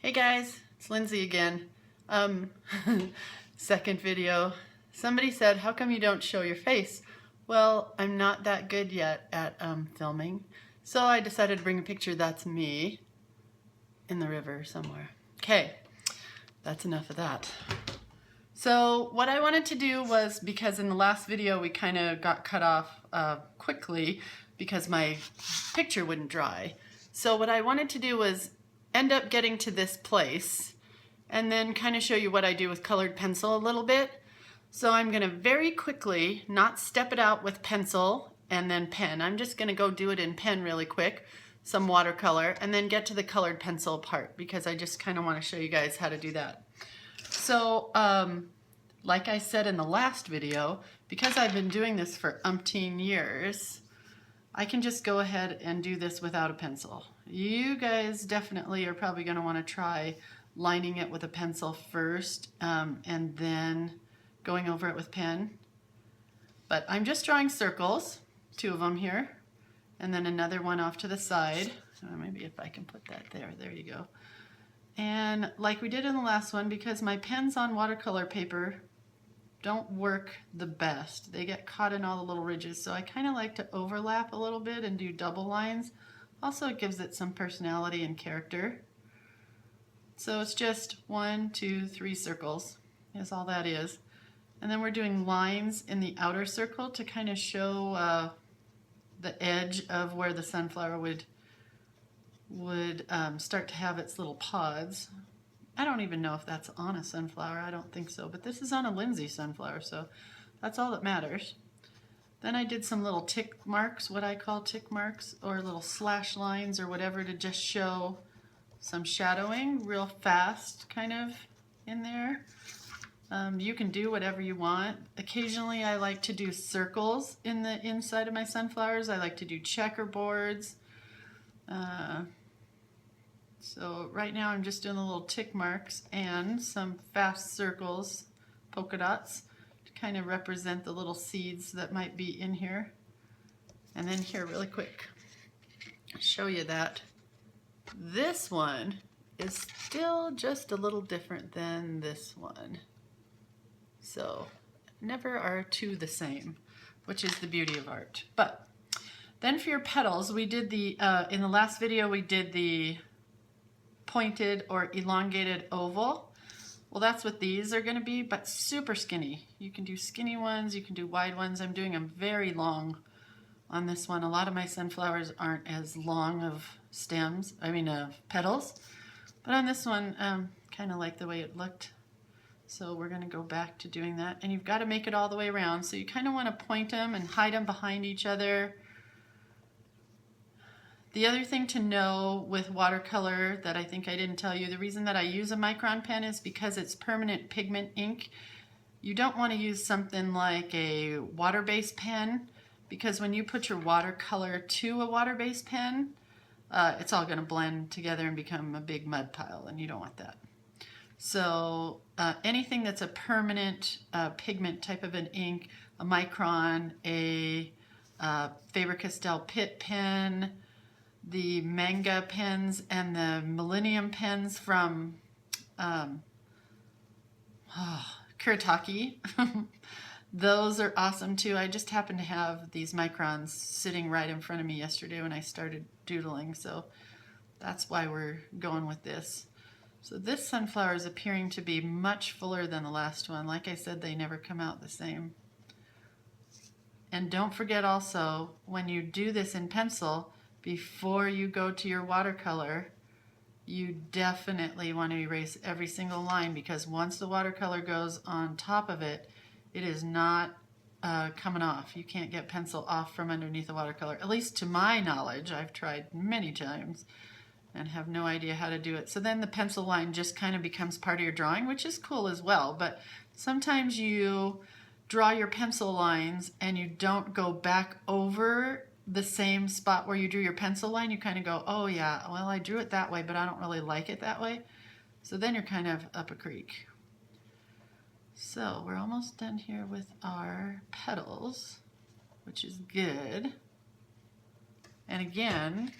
Hey guys, it's Lindsay again. Second video. Somebody said, how come you don't show your face? Well, I'm not that good yet at filming, so I decided to bring a picture that's me in the river somewhere. Okay, that's enough of that. So what I wanted to do was, because in the last video we kind of got cut off quickly because my picture wouldn't dry. So what I wanted to do was end up getting to this place and then kind of show you what I do with colored pencil a little bit. So I'm going to very quickly not step it out with pencil and then pen. I'm just going to go do it in pen really quick, some watercolor, and then get to the colored pencil part because I just kind of want to show you guys how to do that. So like I said in the last video, because I've been doing this for umpteen years, I can just go ahead and do this without a pencil. You guys definitely are probably going to want to try lining it with a pencil first and then going over it with pen. But I'm just drawing circles, 2 of them here, and then another one off to the side. Maybe if I can put that there. There you go. And like we did in the last one, because my pens on watercolor paper don't work the best. They get caught in all the little ridges, so I kind of like to overlap a little bit and do double lines. Also, it gives it some personality and character. So it's just 1, 2, 3 circles is all that is. And then we're doing lines in the outer circle to kind of show the edge of where the sunflower would start to have its little pods. I don't even know if that's on a sunflower. I don't think so, but this is on a Lindsay sunflower, so that's all that matters. Then I did some little tick marks, what I call tick marks, or little slash lines or whatever, to just show some shadowing real fast kind of in there. You can do whatever you want. Occasionally I like to do circles in the inside of my sunflowers. I like to do checkerboards. So right now I'm just doing the little tick marks and some fast circles, polka dots, to kind of represent the little seeds that might be in here. And then here, really quick, show you that this one is still just a little different than this one. So never are two the same, which is the beauty of art. But then for your petals, we did the, in the last video we did the pointed or elongated oval. Well, that's what these are going to be, but super skinny. You can do skinny ones, you can do wide ones. I'm doing them very long on this one. A lot of my sunflowers aren't as long of stems, petals, but on this one, kind of like the way it looked. So we're going to go back to doing that, and you've got to make it all the way around. So you kind of want to point them and hide them behind each other. The other thing to know with watercolor that I think I didn't tell you, the reason that I use a micron pen is because it's permanent pigment ink. You don't want to use something like a water-based pen, because when you put your watercolor to a water-based pen, it's all going to blend together and become a big mud pile, and you don't want that. So anything that's a permanent pigment type of an ink, a micron, a Faber-Castell Pitt pen, the manga pens, and the Millennium pens from Kuretake. Those are awesome too. I just happened to have these microns sitting right in front of me yesterday when I started doodling, so that's why we're going with this. So this sunflower is appearing to be much fuller than the last one. Like I said, they never come out the same. And don't forget also, when you do this in pencil, before you go to your watercolor, you definitely want to erase every single line, because once the watercolor goes on top of it, it is not coming off. You can't get pencil off from underneath the watercolor. At least to my knowledge, I've tried many times and have no idea how to do it. So then the pencil line just kind of becomes part of your drawing, which is cool as well. But sometimes you draw your pencil lines and you don't go back over the same spot where you drew your pencil line. You kind of go, oh yeah, well, I drew it that way, but I don't really like it that way. So then you're kind of up a creek. So we're almost done here with our petals, which is good. And again,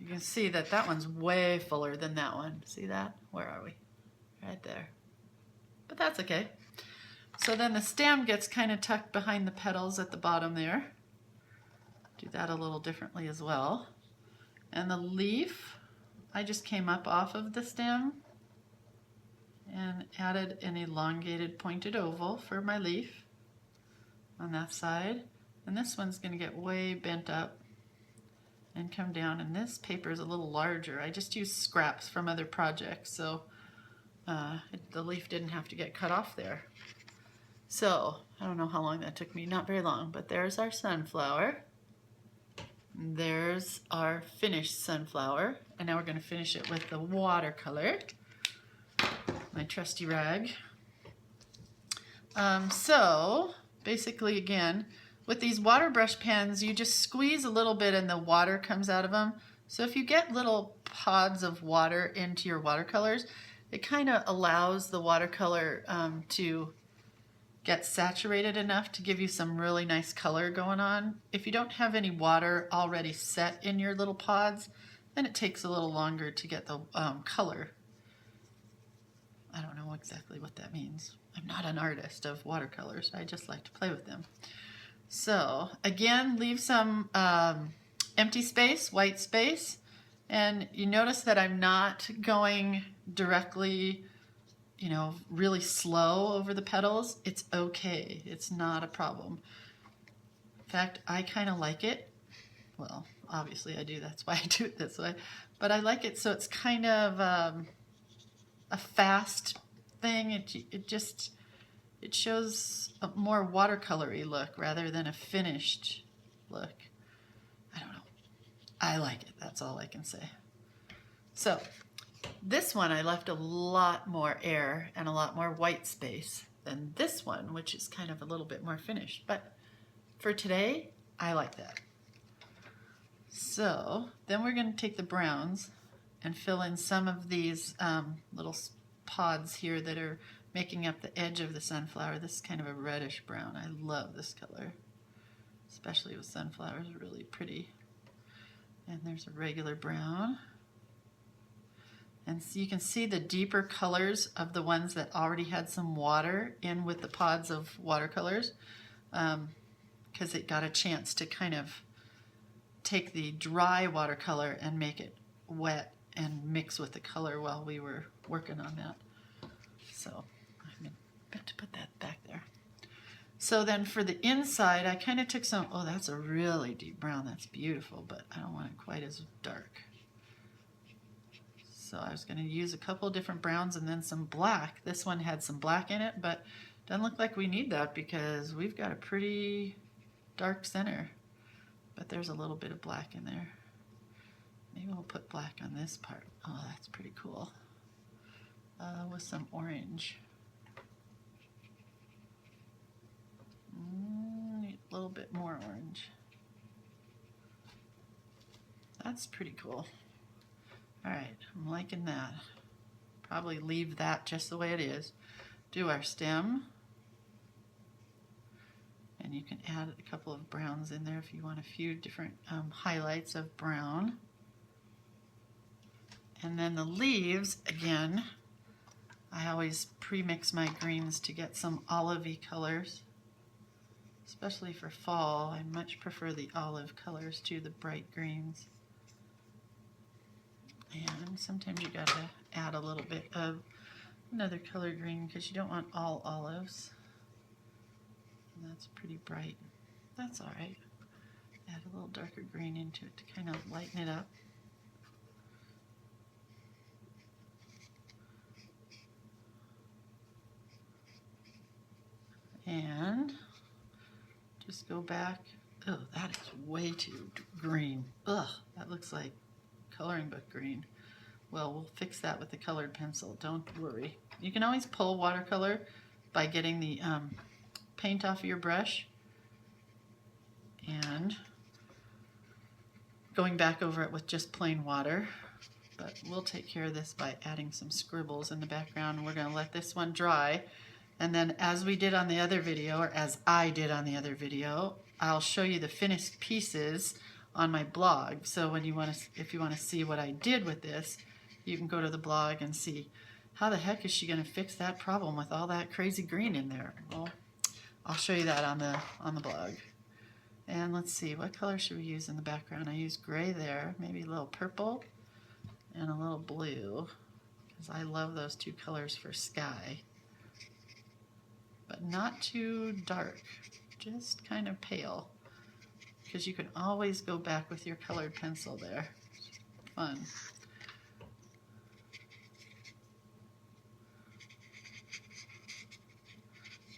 You can see that that one's way fuller than that one. See that? Where are we? Right there. But that's okay. So then the stem gets kind of tucked behind the petals at the bottom there. Do that a little differently as well. And the leaf, I just came up off of the stem and added an elongated pointed oval for my leaf on that side. And this one's going to get way bent up and come down. And this paper is a little larger. I just used scraps from other projects, so the leaf didn't have to get cut off there. So I don't know how long that took me, not very long, but there's our sunflower. There's our finished sunflower, and now we're going to finish it with the watercolor, my trusty rag. So basically, again, with these water brush pens, you just squeeze a little bit and the water comes out of them. So if you get little pods of water into your watercolors, it kind of allows the watercolor to get saturated enough to give you some really nice color going on. If you don't have any water already set in your little pods, then it takes a little longer to get the color. I don't know exactly what that means. I'm not an artist of watercolors. I just like to play with them. So again, leave some empty space, white space, and you notice that I'm not going directly, you know, really slow over the petals. It's okay. It's not a problem. In fact, I kind of like it. Well, obviously I do. That's why I do it this way. But I like it so it's kind of a fast thing. It shows a more watercolory look rather than a finished look. I don't know. I like it. That's all I can say. So this one I left a lot more air and a lot more white space than this one, which is kind of a little bit more finished. But for today, I like that. So then we're going to take the browns and fill in some of these little pods here that are making up the edge of the sunflower. This is kind of a reddish brown. I love this color, especially with sunflowers. Really pretty. And there's a regular brown. And so you can see the deeper colors of the ones that already had some water in with the pods of watercolors, because it got a chance to kind of take the dry watercolor and make it wet and mix with the color while we were working on that. So I'm going to put that back there. So then for the inside, I kind of took some, oh, that's a really deep brown. That's beautiful, but I don't want it quite as dark. So I was going to use a couple of different browns and then some black. This one had some black in it, but doesn't look like we need that because we've got a pretty dark center. But there's a little bit of black in there. Maybe we'll put black on this part. Oh, that's pretty cool. With some orange. A little bit more orange. That's pretty cool. Alright, I'm liking that. Probably leave that just the way it is. Do our stem. And you can add a couple of browns in there if you want a few different highlights of brown. And then the leaves, again, I always pre-mix my greens to get some olivey colors. Especially for fall, I much prefer the olive colors to the bright greens. And sometimes you gotta add a little bit of another color green because you don't want all olives. And that's pretty bright. That's all right. Add a little darker green into it to kind of lighten it up. And just go back. Oh, that is way too green. Ugh, that looks like coloring book green. Well, we'll fix that with the colored pencil. Don't worry. You can always pull watercolor by getting the paint off of your brush and going back over it with just plain water. But we'll take care of this by adding some scribbles in the background. We're going to let this one dry. And then as we did on the other video, or as I did on the other video, I'll show you the finished pieces on my blog. So when you want to, if you want to see what I did with this, you can go to the blog and see how the heck is she going to fix that problem with all that crazy green in there. Well, I'll show you that on the blog. And let's see, what color should we use in the background? I use gray there, maybe a little purple and a little blue, because I love those two colors for sky. But not too dark, just kind of pale, because you can always go back with your colored pencil there. Fun.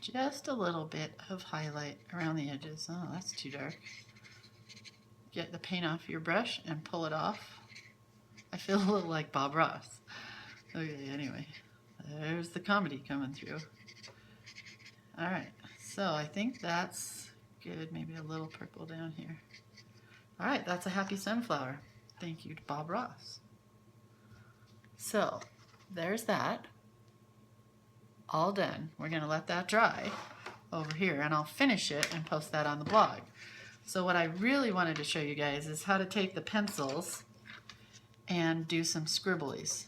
Just a little bit of highlight around the edges. Oh, that's too dark. Get the paint off your brush and pull it off. I feel a little like Bob Ross. Okay, anyway, there's the comedy coming through. Alright, so I think that's good. Maybe a little purple down here. Alright, that's a happy sunflower. Thank you to Bob Ross. So, there's that. All done. We're going to let that dry over here, and I'll finish it and post that on the blog. So what I really wanted to show you guys is how to take the pencils and do some scribblies.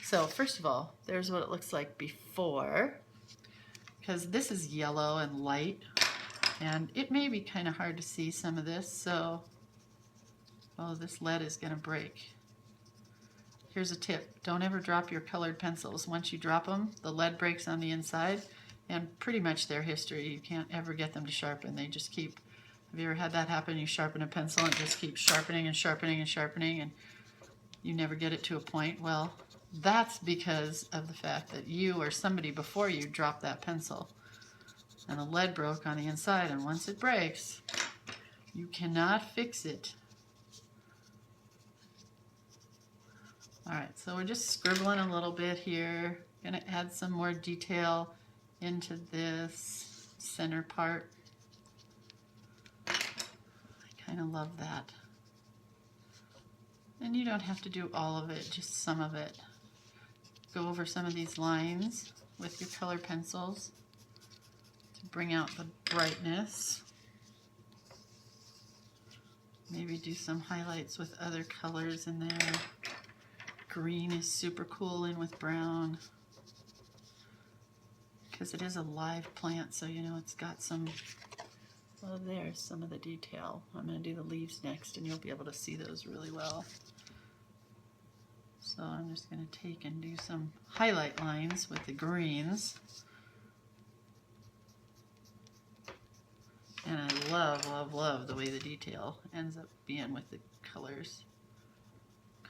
So first of all, there's what it looks like before, because this is yellow and light, and it may be kind of hard to see some of this, so oh, this lead is going to break. Here's a tip. Don't ever drop your colored pencils. Once you drop them, the lead breaks on the inside, and pretty much their history. You can't ever get them to sharpen. They just keep, have you ever had that happen? You sharpen a pencil and it just keeps sharpening and sharpening and sharpening, and you never get it to a point. Well, that's because of the fact that you or somebody before you dropped that pencil, and the lead broke on the inside, and once it breaks, you cannot fix it. Alright, so we're just scribbling a little bit here. Going to add some more detail into this center part. I kind of love that. And you don't have to do all of it, just some of it. Go over some of these lines with your color pencils to bring out the brightness. Maybe do some highlights with other colors in there. Green is super cool in with brown, because it is a live plant, so you know it's got some, well, there's some of the detail. I'm going to do the leaves next, and you'll be able to see those really well. So I'm just going to take and do some highlight lines with the greens. And I love, love, love the way the detail ends up being with the colors.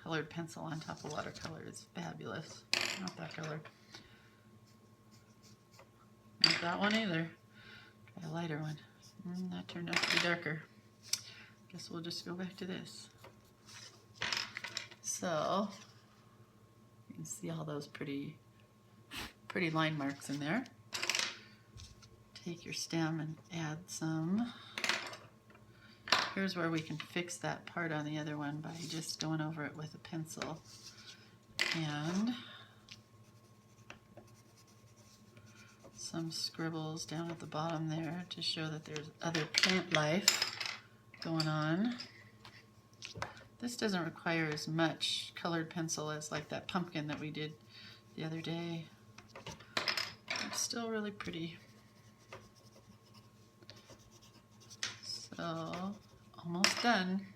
Colored pencil on top of watercolor is fabulous. Not that color. Not that one either. Try a lighter one. That turned out to be darker. Guess we'll just go back to this. So you can see all those pretty line marks in there. Take your stem and add some. Here's where we can fix that part on the other one by just going over it with a pencil. And some scribbles down at the bottom there to show that there's other plant life going on. This doesn't require as much colored pencil as like that pumpkin that we did the other day. It's still really pretty. So almost done.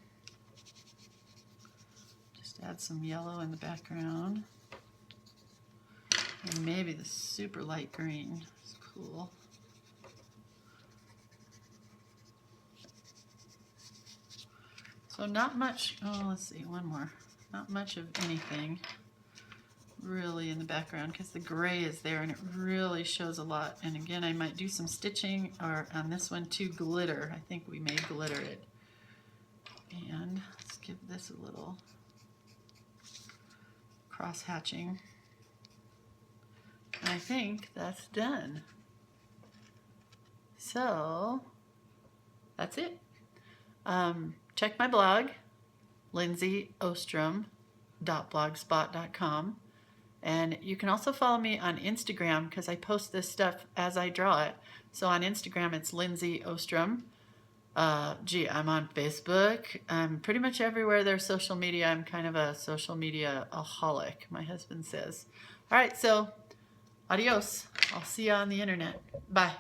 Just add some yellow in the background. And maybe the super light green is cool. So not much, oh let's see, one more. Not much of anything really in the background, because the gray is there and it really shows a lot. And again, I might do some stitching, or on this one too, glitter. I think we may glitter it. And let's give this a little cross hatching. And I think that's done. So that's it. Check my blog, lindsayostrom.blogspot.com. And you can also follow me on Instagram, because I post this stuff as I draw it. So on Instagram it's Lindsay Ostrom. Gee, I'm on Facebook. I'm pretty much everywhere there's social media. I'm kind of a social media aholic, my husband says. All right, so adios. I'll see you on the internet. Bye.